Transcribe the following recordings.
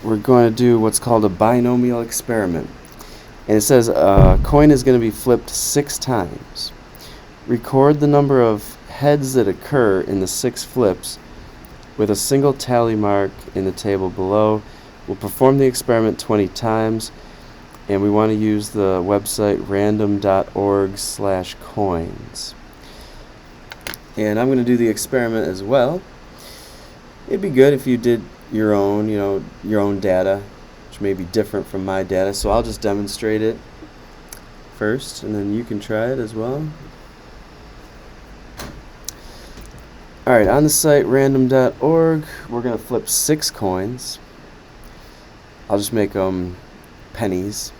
we're going to do what's called a binomial experiment. And it says a coin is going to be flipped 6 times. Record the number of heads that occur in the 6 flips with a single tally mark in the table below. We'll perform the experiment 20 times, and we want to use the website random.org/coins. And I'm going to do the experiment as well. It'd be good if you did your own, your own data, which may be different from my data. So I'll just demonstrate it first, and then you can try it as well. Alright, on the site random.org, we're going to flip 6 coins. I'll just make them pennies.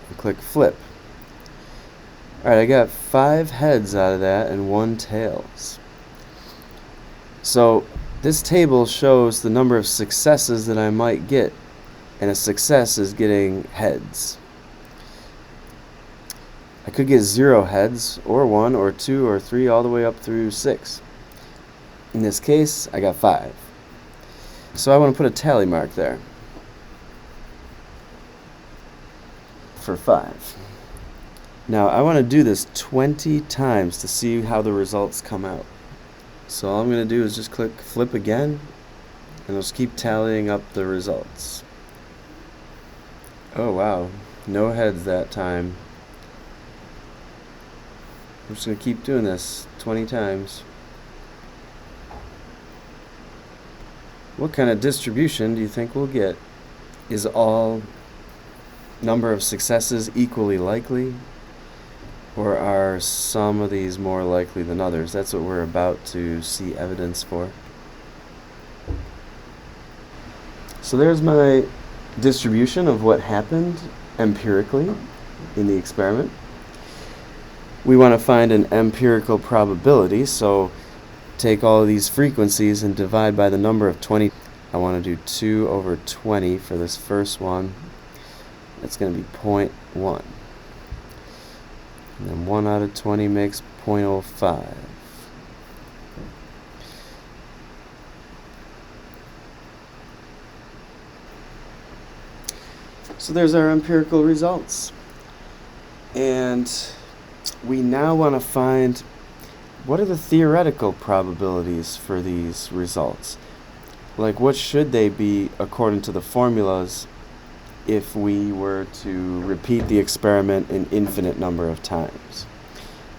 And click flip. Alright, I got 5 heads out of that and 1 tails. So this table shows the number of successes that I might get, and a success is getting heads. I could get 0 heads, or 1, or 2, or 3, all the way up through 6. In this case, I got 5. So I want to put a tally mark there for 5. Now I want to do this 20 times to see how the results come out. So all I'm going to do is just click flip again, and I'll just keep tallying up the results. Oh wow, no heads that time. I'm just going to keep doing this 20 times. What kind of distribution do you think we'll get? Is all number of successes equally likely? Or are some of these more likely than others? That's what we're about to see evidence for. So there's my distribution of what happened empirically in the experiment. We want to find an empirical probability, so take all of these frequencies and divide by the number of 20. I want to do 2 over 20 for this first one. That's going to be 0.1. And then 1 out of 20 makes 0.05. So there's our empirical results. And we now want to find what are the theoretical probabilities for these results. Like, what should they be according to the formulas if we were to repeat the experiment an infinite number of times?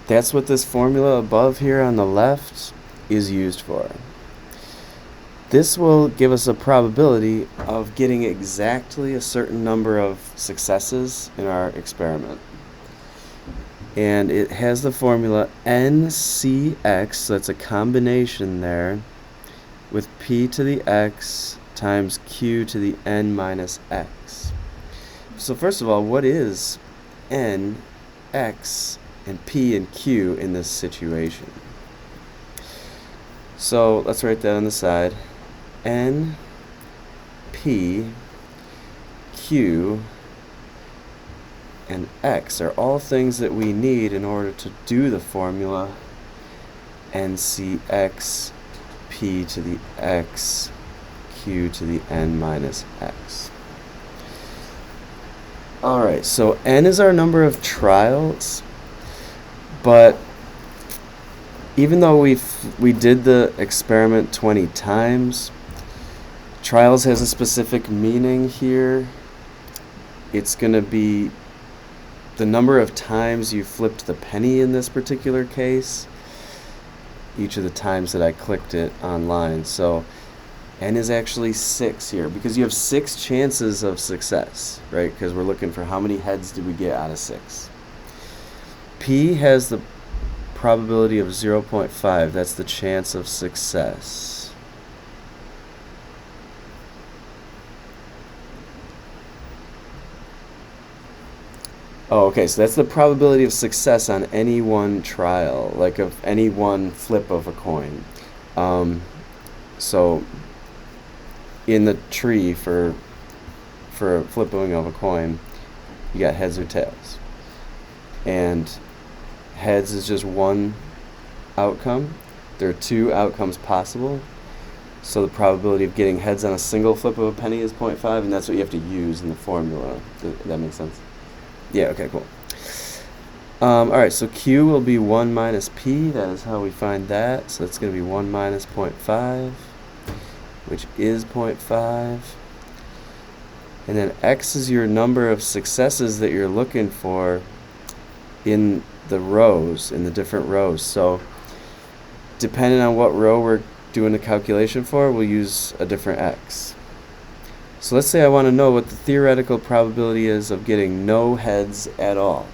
That's what this formula above here on the left is used for. This will give us a probability of getting exactly a certain number of successes in our experiment. And it has the formula NCX, so that's a combination there, with P to the X times Q to the N minus X. So first of all, what is N, X, and P and Q in this situation? So let's write that on the side. N, P, Q, and X are all things that we need in order to do the formula NCX, P to the X, Q to the N minus X. Alright, so N is our number of trials, but even though we did the experiment 20 times, trials has a specific meaning here. It's going to be the number of times you flipped the penny in this particular case, each of the times that I clicked it online. So N is actually 6 here, because you have 6 chances of success, right? Because we're looking for how many heads did we get out of 6. P has the probability of 0.5. That's the chance of success. Oh, okay, so that's the probability of success on any one trial, like of any one flip of a coin. So in the tree for flipping of a coin, you got heads or tails. And heads is just one outcome. There are 2 outcomes possible. So the probability of getting heads on a single flip of a penny is 0.5, and that's what you have to use in the formula. Does that make sense? Yeah, okay, cool. Alright, so Q will be 1 minus P. That is how we find that. So that's going to be 1 minus 0.5, which is 0.5. And then X is your number of successes that you're looking for in the rows, in the different rows. So depending on what row we're doing the calculation for, we'll use a different X. So let's say I want to know what the theoretical probability is of getting no heads at all.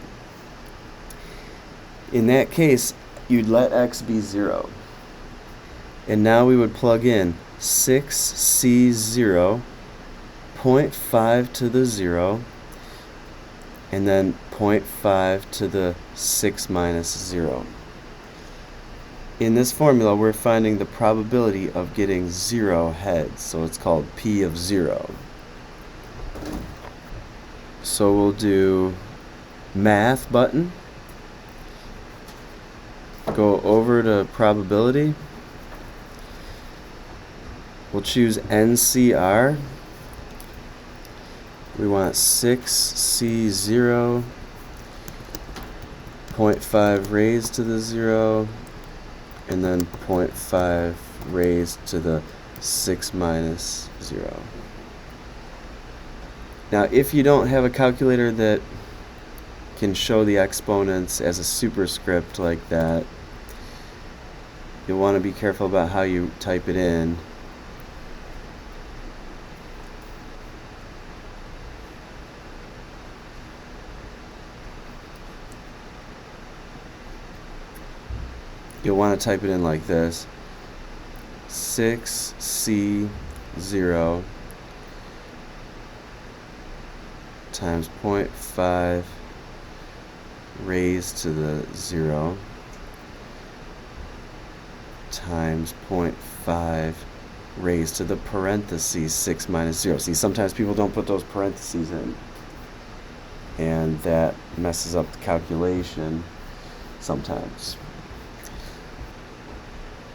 In that case, you'd let X be 0. And now we would plug in 6C0, 0.5 to the 0, and then 0.5 to the 6 minus 0. In this formula, we're finding the probability of getting 0 heads, so it's called P of 0. So we'll do math button, go over to probability, we'll choose NCR, we want 6C0, 0.5 raised to the 0, and then 0.5 raised to the 6 minus 0. Now, if you don't have a calculator that can show the exponents as a superscript like that, you'll want to be careful about how you type it in. You'll want to type it in like this: 6C0 times 0.5 raised to the 0 times 0.5 raised to the parentheses 6 minus 0. See, sometimes people don't put those parentheses in, and that messes up the calculation sometimes.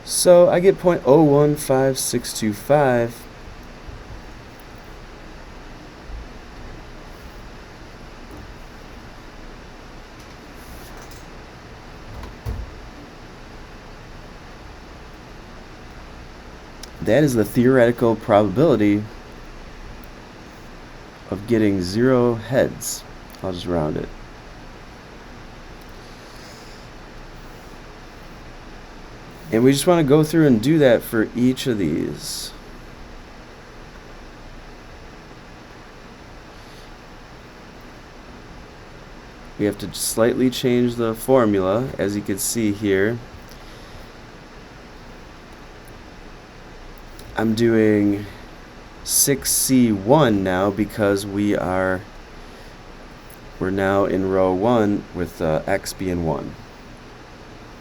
So I get 0.015625. That is the theoretical probability of getting 0 heads. I'll just round it. And we just want to go through and do that for each of these. We have to slightly change the formula, as you can see here. I'm doing 6C1 now because we're now in row 1 with X being 1.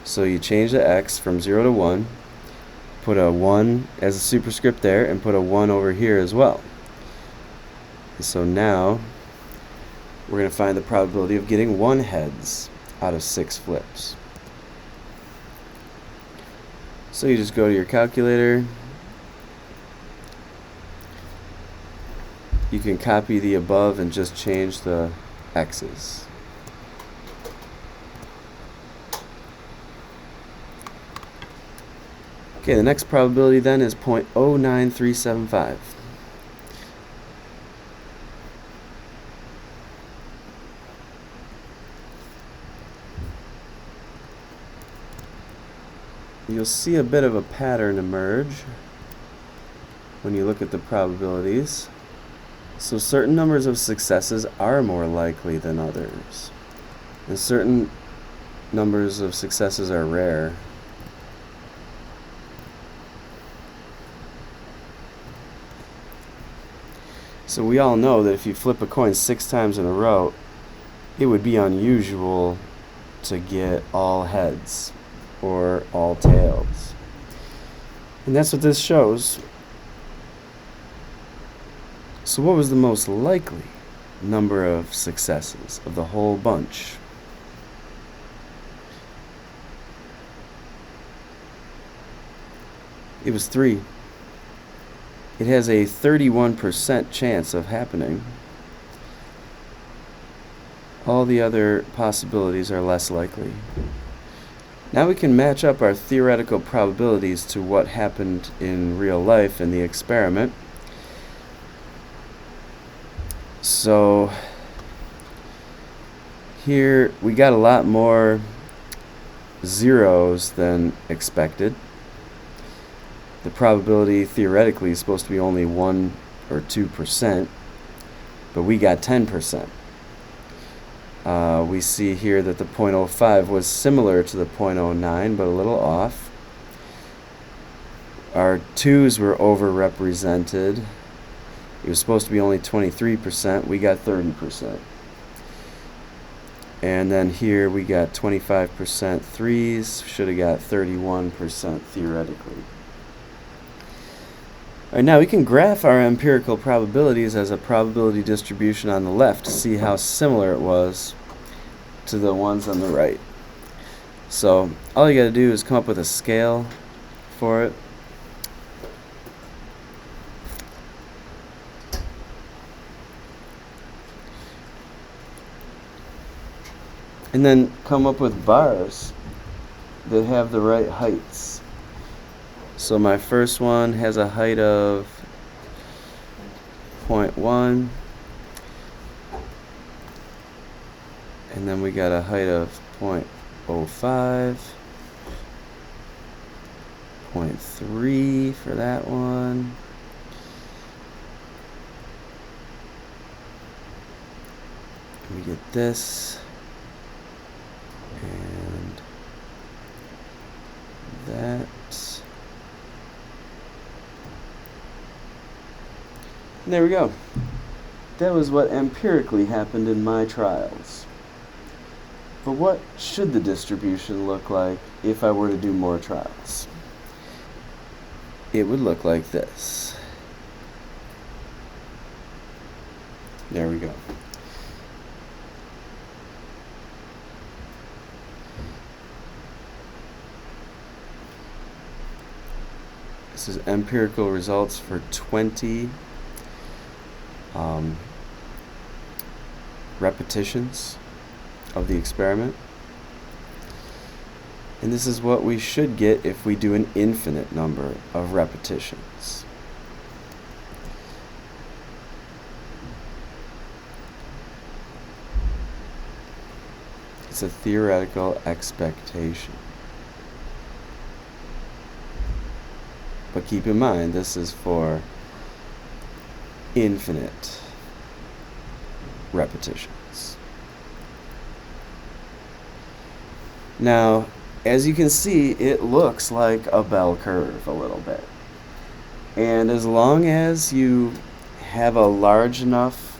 So you change the X from 0 to 1, put a 1 as a superscript there, and put a 1 over here as well. And so now we're going to find the probability of getting 1 heads out of 6 flips. So you just go to your calculator. You can copy the above and just change the X's. Okay, the next probability then is 0.09375. You'll see a bit of a pattern emerge when you look at the probabilities. So certain numbers of successes are more likely than others, and certain numbers of successes are rare. So we all know that if you flip a coin 6 times in a row, it would be unusual to get all heads or all tails. And that's what this shows. So what was the most likely number of successes of the whole bunch? It was 3. it has a 31% chance of happening. All the other possibilities are less likely. Now we can match up our theoretical probabilities to what happened in real life in the experiment. So here we got a lot more zeros than expected. The probability theoretically is supposed to be only 1 or 2%, but we got 10%. We see here that the 0.05 was similar to the 0.09, but a little off. Our 2's were overrepresented. It was supposed to be only 23%. We got 30%. And then here we got 25% 3's. Should have got 31% theoretically. All right, now we can graph our empirical probabilities as a probability distribution on the left to see how similar it was to the ones on the right. So all you got to do is come up with a scale for it. And then come up with bars that have the right heights. So my first one has a height of 0.1, and then we got a height of 0.05, 0.3 for that one, and we get this, and that. And there we go. That was what empirically happened in my trials. But what should the distribution look like if I were to do more trials? It would look like this. There we go. This is empirical results for 20 repetitions of the experiment. And this is what we should get if we do an infinite number of repetitions. It's a theoretical expectation. But keep in mind, this is for infinite repetitions. Now, as you can see, it looks like a bell curve a little bit. And as long as you have a large enough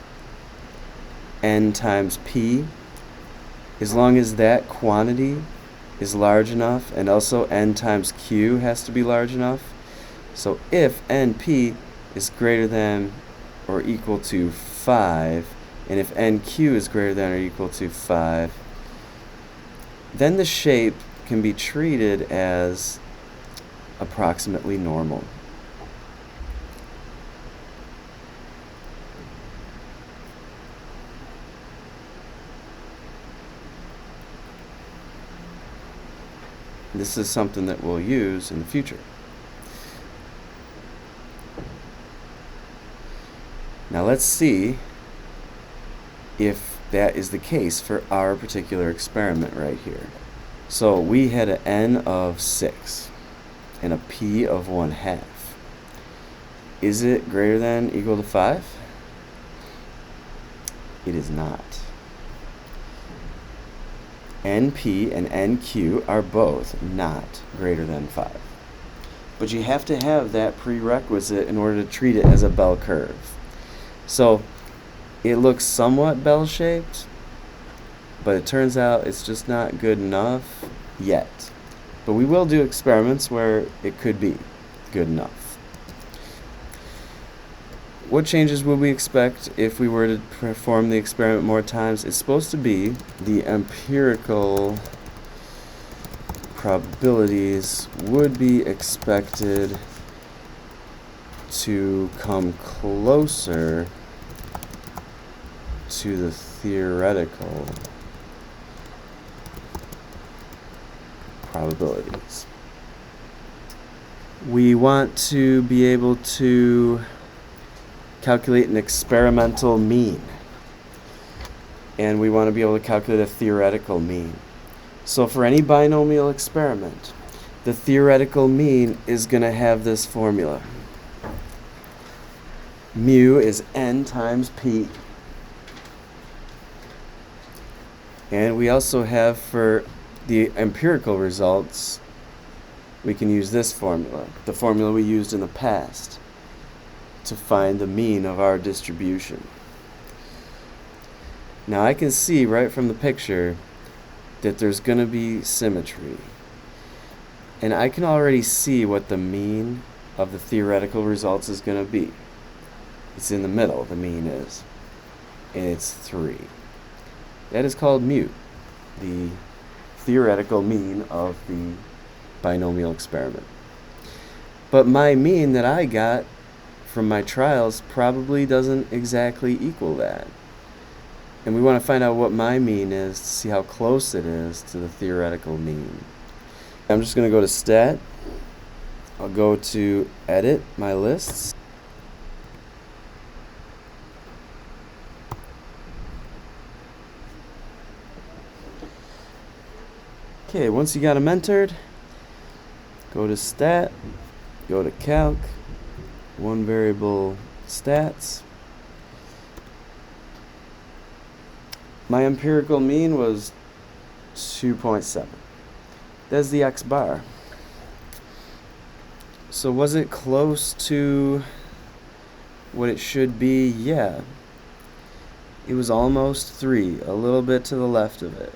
n times p, as long as that quantity is large enough, and also n times q has to be large enough. So if np is greater than or equal to 5, and if nq is greater than or equal to 5, then the shape can be treated as approximately normal. This is something that we'll use in the future. Now let's see if that is the case for our particular experiment right here. So we had an n of 6 and a p of 1/2. Is it greater than or equal to 5? It is not. np and nq are both not greater than 5. But you have to have that prerequisite in order to treat it as a bell curve. So it looks somewhat bell-shaped, but it turns out it's just not good enough yet. But we will do experiments where it could be good enough. What changes would we expect if we were to perform the experiment more times? It's supposed to be the empirical probabilities would be expected to come closer to the theoretical probabilities. We want to be able to calculate an experimental mean, and we want to be able to calculate a theoretical mean. So for any binomial experiment, the theoretical mean is going to have this formula. Mu is n times p. And we also have, for the empirical results, we can use this formula, the formula we used in the past, to find the mean of our distribution. Now I can see right from the picture that there's going to be symmetry. And I can already see what the mean of the theoretical results is going to be. It's in the middle, the mean is. And it's 3. That is called mu, the theoretical mean of the binomial experiment. But my mean that I got from my trials probably doesn't exactly equal that. And we want to find out what my mean is to see how close it is to the theoretical mean. I'm just going to go to Stat. I'll go to Edit my lists. Okay, once you got them entered, go to Stat, go to Calc, one variable stats. My empirical mean was 2.7. That's the X bar. So was it close to what it should be? Yeah. It was almost 3, a little bit to the left of it.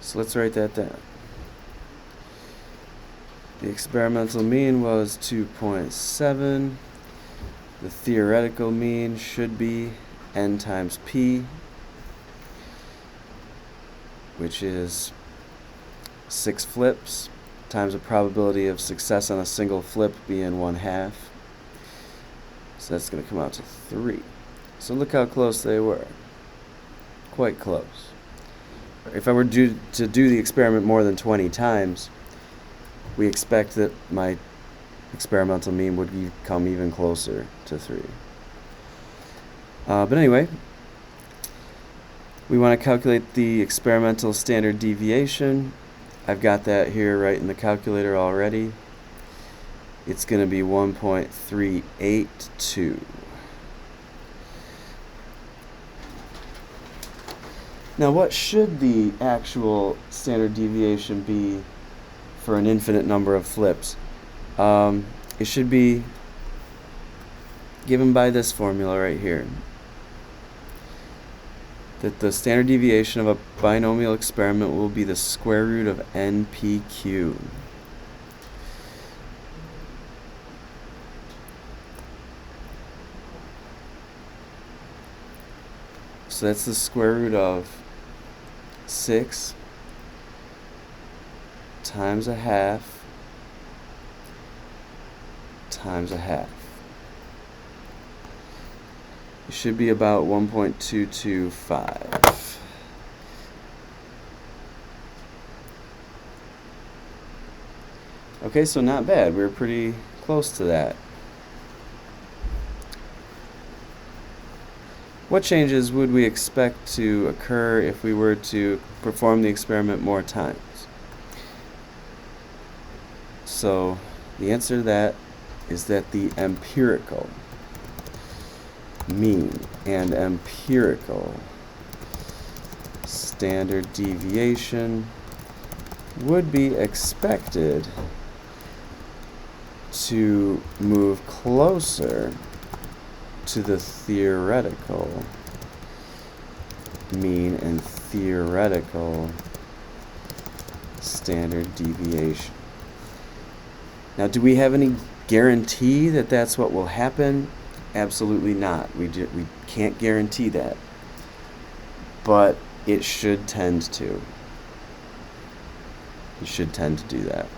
So let's write that down. The experimental mean was 2.7. The theoretical mean should be n times p, which is 6 flips times the probability of success on a single flip being 1/2. So that's going to come out to 3. So look how close they were. Quite close. If I were to do the experiment more than 20 times, we expect that my experimental mean would come even closer to 3. But anyway, we want to calculate the experimental standard deviation. I've got that here right in the calculator already. It's going to be 1.382. Now, what should the actual standard deviation be for an infinite number of flips? It should be given by this formula right here. That the standard deviation of a binomial experiment will be the square root of NPQ. So that's the square root of 6 times 1/2 times 1/2. It should be about 1.225. Okay, so not bad. We're pretty close to that. What changes would we expect to occur if we were to perform the experiment more times? So the answer to that is that the empirical mean and empirical standard deviation would be expected to move closer to the theoretical mean and theoretical standard deviation. Now, do we have any guarantee that that's what will happen? Absolutely not. We can't guarantee that. But it should tend to. You should tend to do that.